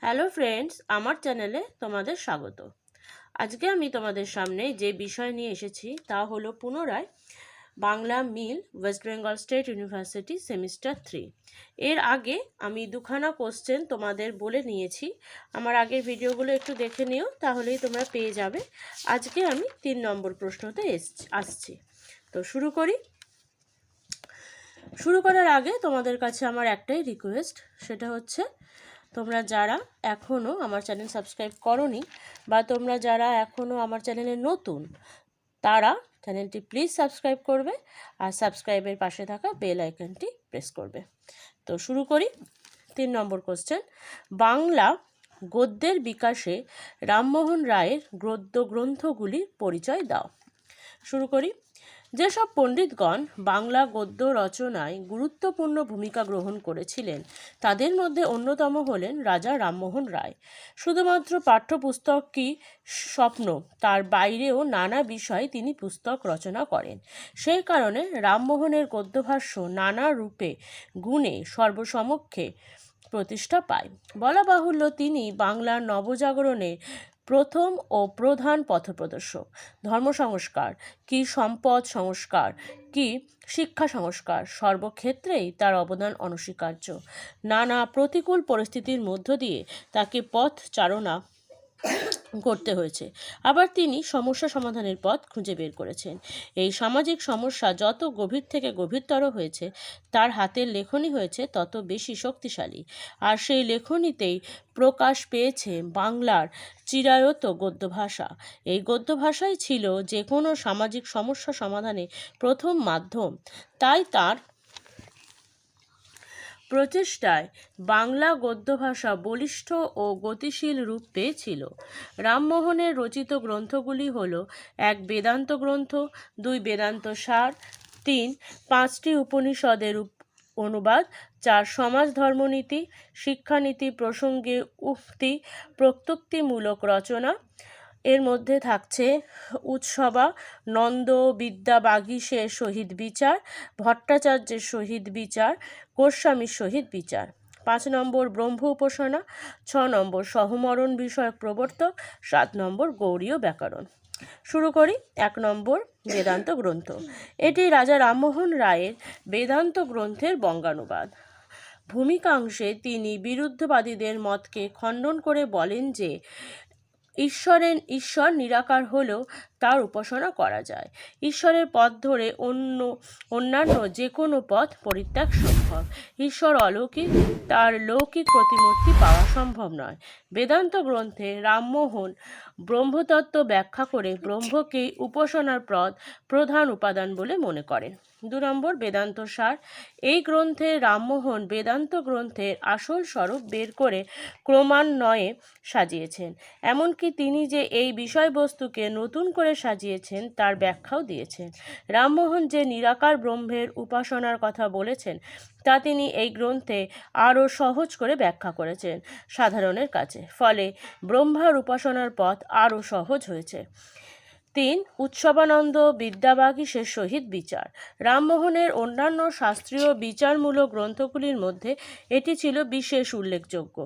Hello friends, আমার চ্যানেলে তোমাদের স্বাগত। আজকে আমি তোমাদের সামনে যে বিষয় নিয়ে এসেছি তা হলো পুনরায় বাংলা মিল West Bengal State University semester 3। এর আগে আমি দুখানা কোশ্চেন তোমাদের বলে নিয়েছি। আমার আগের ভিডিওগুলো একটু দেখে নিও, তাহলেই তোমরা পেয়ে যাবে। আজকে আমি 3 নম্বর প্রশ্নতে আসছি। তো শুরু করার আগে তোমাদের কাছে আমার একটাই রিকোয়েস্ট, সেটা হচ্ছে তোমরা যারা এখনও আমার চ্যানেল সাবস্ক্রাইব করোনি বা তোমরা যারা এখনও আমার চ্যানেলে নতুন, তারা চ্যানেলটি প্লিজ সাবস্ক্রাইব করবে আর সাবস্ক্রাইবের পাশে থাকা বেল আইকনটি প্রেস করবে। তো শুরু করি। 3 নম্বর কোশ্চেন, বাংলা গদ্যের বিকাশে রামমোহন রায়ের গদ্য গ্রন্থগুলির পরিচয় দাও। শুরু করি। যেসব পণ্ডিতগণ বাংলা গদ্য রচনায় গুরুত্বপূর্ণ ভূমিকা গ্রহণ করেছিলেন তাদের মধ্যে অন্যতম হলেন রাজা রামমোহন রায়। শুধুমাত্র পাঠ্যপুস্তক কি স্বপ্ন, তার বাইরেও নানা বিষয়ে তিনি পুস্তক রচনা করেন। সেই কারণে রামমোহনের গদ্যভাষ্য নানা রূপে গুণে সর্বসমক্ষে প্রতিষ্ঠা পায়। বলা বাহুল্য, তিনি বাংলার নবজাগরণের প্রথম ও প্রধান পথপ্রদর্শক। ধর্ম সংস্কার কি সম্পদ সংস্কার কি শিক্ষা সংস্কার, সর্বক্ষেত্রেই তার অবদান অনস্বীকার্য। নানা প্রতিকূল পরিস্থিতির মধ্য দিয়ে তাকে পথ চারণা করতে হয়েছে, আবার তিনি সমস্যা সমাধানের পথ খুঁজে বের করেছেন। এই সামাজিক সমস্যা যত গভীর থেকে গভীরতর হয়েছে, তার হাতের লেখনী হয়েছে তত বেশি শক্তিশালী। আর সেই লেখনীতেই প্রকাশ পেয়েছে বাংলার চিরায়ত গদ্য ভাষা। এই গদ্য ভাষাই ছিল যে কোনো সামাজিক সমস্যা সমাধানে প্রথম মাধ্যম। তাই তার প্রচেষ্টায় বাংলা গদ্য ভাষা বলিষ্ঠ ও গতিশীল রূপ পেয়েছিল। রামমোহনের রচিত গ্রন্থগুলি হল: 1 বেদান্ত গ্রন্থ, 2 বেদান্ত সার, 3 5টি উপনিষদের অনুবাদ, 4 সমাজ ধর্মনীতি, শিক্ষানীতি প্রসঙ্গে উক্তি প্রত্যুক্তিমূলক রচনা। এর মধ্যে থাকছে উৎসবা নন্দ বিদ্যাবাগীশের সহিত বিচার, ভট্টাচার্যের সহিত বিচার, গোস্বামীর সহিত বিচার। 5 নম্বর ব্রহ্ম উপাসনা, 6 নম্বর সহমরণ বিষয়ক প্রবর্তক, 7 নম্বর গৌড়ীয় ব্যাকরণ। শুরু করি। 1 নম্বর বেদান্ত গ্রন্থ। এটি রাজা রামমোহন রায়ের বেদান্ত গ্রন্থের বঙ্গানুবাদ। ভূমিকাংশে তিনি বিরুদ্ধবাদীদের মতকে খণ্ডন করে বলেন যে ঈশ্বর নিরাকার হলেও তার উপাসনা করা যায়। ঈশ্বরের পথ ধরে অন্যান্য যে কোনো পথ পরিত্যাগ সম্ভব। ঈশ্বর অলৌকিক, তার লৌকিক প্রতিমূর্তি পাওয়া সম্ভব নয়। বেদান্ত গ্রন্থে রামমোহন ব্রহ্মতত্ত্ব ব্যাখ্যা করে ব্রহ্মকেই উপাসনার প্রধান উপাদান বলে মনে করেন। 2 নম্বর বেদান্ত সার। এই গ্রন্থে রামমোহন বেদান্ত গ্রন্থের আসল স্বরূপ বের করে ক্রমান্বয়ে সাজিয়েছেন। এমনকি তিনি যে এই বিষয়বস্তুকে নতুন করে সাজিয়েছেন তার ব্যাখ্যাও দিয়েছেন। রামমোহন যে নিরাকার ব্রহ্মের উপাসনার কথা বলেছেন তা তিনি এই গ্রন্থে আরও সহজ করে ব্যাখ্যা করেছেন সাধারণের কাছে। ফলে ব্রহ্মার উপাসনার পথ আরও সহজ হয়েছে। 3 উৎসবানন্দ বিদ্যাবাগীশের সহিত বিচার। রামমোহনের অন্যান্য শাস্ত্রীয় বিচারমূলক গ্রন্থগুলির মধ্যে এটি ছিল বিশেষ উল্লেখযোগ্য।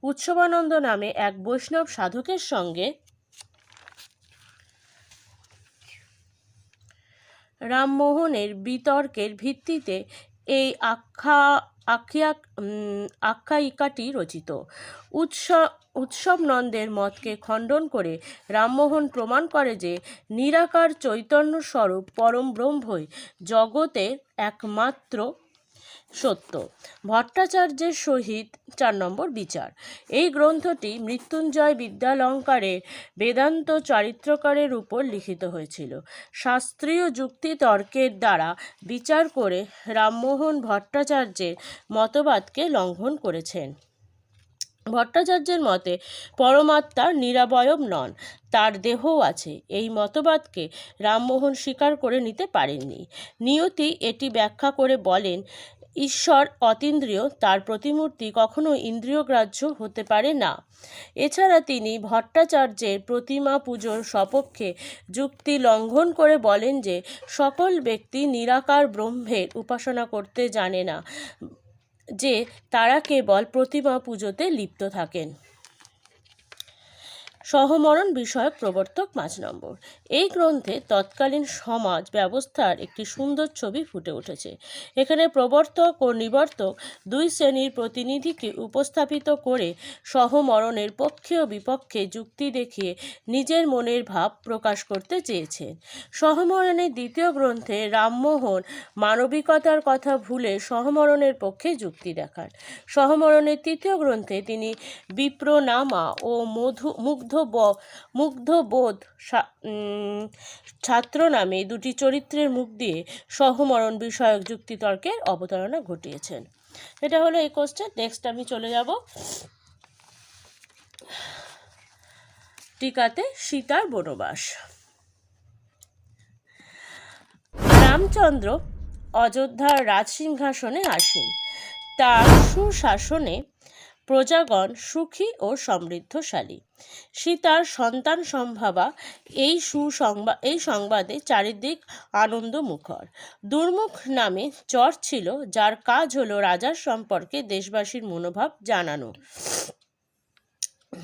উৎসবানন্দ নামে এক বৈষ্ণব সাধকের সঙ্গে রামমোহনের বিতর্কের ভিত্তিতে এই আখ্যায়িকাটি রচিত। উৎসবনন্দের মতকে খণ্ডন করে রামমোহন প্রমাণ করে যে নিরাকার চৈতন্য স্বরূপ পরম ব্রহ্মই জগতের একমাত্র সত্য। ভট্টাচার্যের সহিত 4 নম্বর বিচার। এই গ্রন্থটি মৃত্যুঞ্জয় বিদ্যালঙ্কারের বেদান্ত চারিত্রকারের উপর লিখিত হয়েছিল। শাস্ত্রীয় যুক্তিতর্কের দ্বারা বিচার করে রামমোহন ভট্টাচার্যের মতবাদকে লঙ্ঘন করেছেন। ভট্টাচার্যের মতে পরমাত্মা নিরাবয়ব নন, তার দেহও আছে। এই মতবাদকে রামমোহন স্বীকার করে নিতে পারেননি। নিয়তি এটি ব্যাখ্যা করে বলেন, ঈশ্বর অতীন্দ্রিয়, তার প্রতিমূর্তি কখনো ইন্দ্রিয়গ্রাহ্য হতে পারে না। এছাড়া তিনি ভট্টাচার্যের প্রতিমা পুজোর সপক্ষে যুক্তি লঙ্ঘন করে বলেন যে সকল ব্যক্তি নিরাকার ব্রহ্মের উপাসনা করতে জানে না, যে তারা কেবল প্রতিমা পুজোতে লিপ্ত থাকেন। সহমরণ বিষয়ক প্রবর্তক 5 নম্বর। এই গ্রন্থে তৎকালীন সমাজ ব্যবস্থার একটি সুন্দর ছবি ফুটে উঠেছে। এখানে প্রবর্তক ও নিবর্তক দুই শ্রেণীর প্রতিনিধিকে উপস্থাপিত করে সহমরণের পক্ষে ও বিপক্ষে যুক্তি দেখিয়ে নিজের মনের ভাব প্রকাশ করতে চেয়েছেন। সহমরণের দ্বিতীয় গ্রন্থে রামমোহন মানবিকতার কথা ভুলে সহমরণের পক্ষে যুক্তি দেখান। সহমরণের তৃতীয় গ্রন্থে তিনি বিপ্রনামা ও মুগ্ধবোধ ছাত্র নামে দুটি চরিত্রের মুখ দিয়ে সহমরণ বিষয়ক যুক্তিতর্কের অবতারণা ঘটিয়েছেন। এটা হলো এই কোশ্চেন। নেক্সট আমি চলে যাব টিকাতে সীতার বনবাস। রামচন্দ্র অযোধ্যার রাজসিংহাসনে আসীন। তার সুশাসনে প্রজাগণ সুখী ও সমৃদ্ধশালী। সীতার সন্তান সম্ভবা এই সংবাদে চারিদিক আনন্দমুখর। দুর্মুখ নামে চর ছিল, যার কাজ হলো রাজার সম্পর্কে দেশবাসীর মনোভাব জানানো।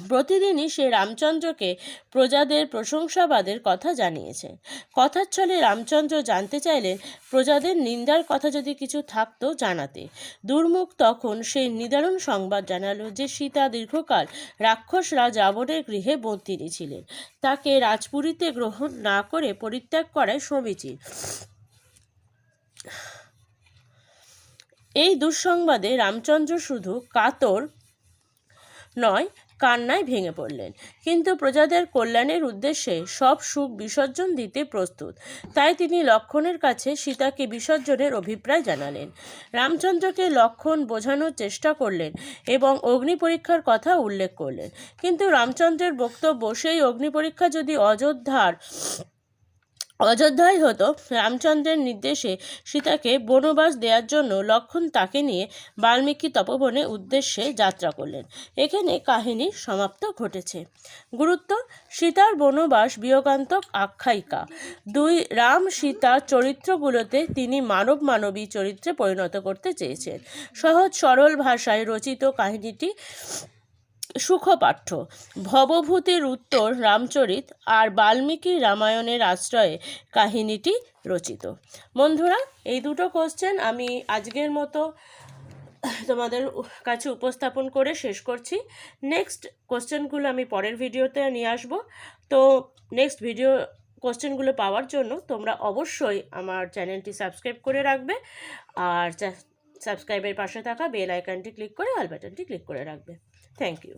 প্রতিদিনই সে রামচন্দ্রকে প্রজাদের প্রশংসাবাদের কথা জানিয়েছে। কথার ছলে রামচন্দ্র জানতে চাইলেন প্রজাদের নিন্দার কথা যদি কিছু থাকতো জানাতে। দুর্মুখ তখন সেই নিদারুণ সংবাদ জানালো যে সীতা দীর্ঘকাল রাক্ষস রাজ রাবণের গৃহে বন্দিনী ছিলেন। তাকে রাজপুরীতে গ্রহণ না করে পরিত্যাগ করাই সমীচীন। এই দুঃসংবাদে রামচন্দ্র শুধু কাতর নয়, কান্নায় ভেঙে পড়লেন। কিন্তু প্রজাদের কল্যাণের উদ্দেশ্যে সব সুখ বিসর্জন দিতে প্রস্তুত। তাই তিনি লক্ষ্মণের কাছে সীতাকে বিসর্জনের অভিপ্রায় জানালেন। রামচন্দ্রকে লক্ষ্মণ বোঝানোর চেষ্টা করলেন এবং অগ্নি পরীক্ষার কথা উল্লেখ করলেন। কিন্তু রামচন্দ্রের বক্তব্য, সেই অগ্নি পরীক্ষা যদি অযোধ্যায় হতো, রামচন্দ্রের নির্দেশে সীতাকে বনবাস দেওয়ার জন্য লক্ষ্মণ তাকে নিয়ে বাল্মীকি তপবনে উদ্দেশ্যে যাত্রা করলেন। এখানে কাহিনীর সমাপ্ত ঘটেছে। গুরুত্ব: সীতার বনবাস বিয়োগান্তক আখ্যায়িকা। দুই রাম সীতা চরিত্রগুলোতে তিনি মানবী চরিত্রে পরিণত করতে চেয়েছেন। সহজ সরল ভাষায় রচিত কাহিনীটি সুখপাঠ্য। ভবভূতির উত্তর রামচরিত আর বাল্মীকি রামায়ণের আশ্রয়ে কাহিনীটি রচিত। বন্ধুরা, এই দুটো কোশ্চেন আমি আজকের মতো তোমাদের কাছে উপস্থাপন করে শেষ করছি। নেক্সট কোশ্চেনগুলো আমি পরের ভিডিওতে নিয়ে আসব। তো নেক্সট ভিডিও কোশ্চেনগুলো পাওয়ার জন্য তোমরা অবশ্যই আমার চ্যানেলটি সাবস্ক্রাইব করে রাখবে, আর সাবস্ক্রাইবের পাশে থাকা বেল আইকনটি ক্লিক করে অল বাটনটি ক্লিক করে রাখবে। Thank you.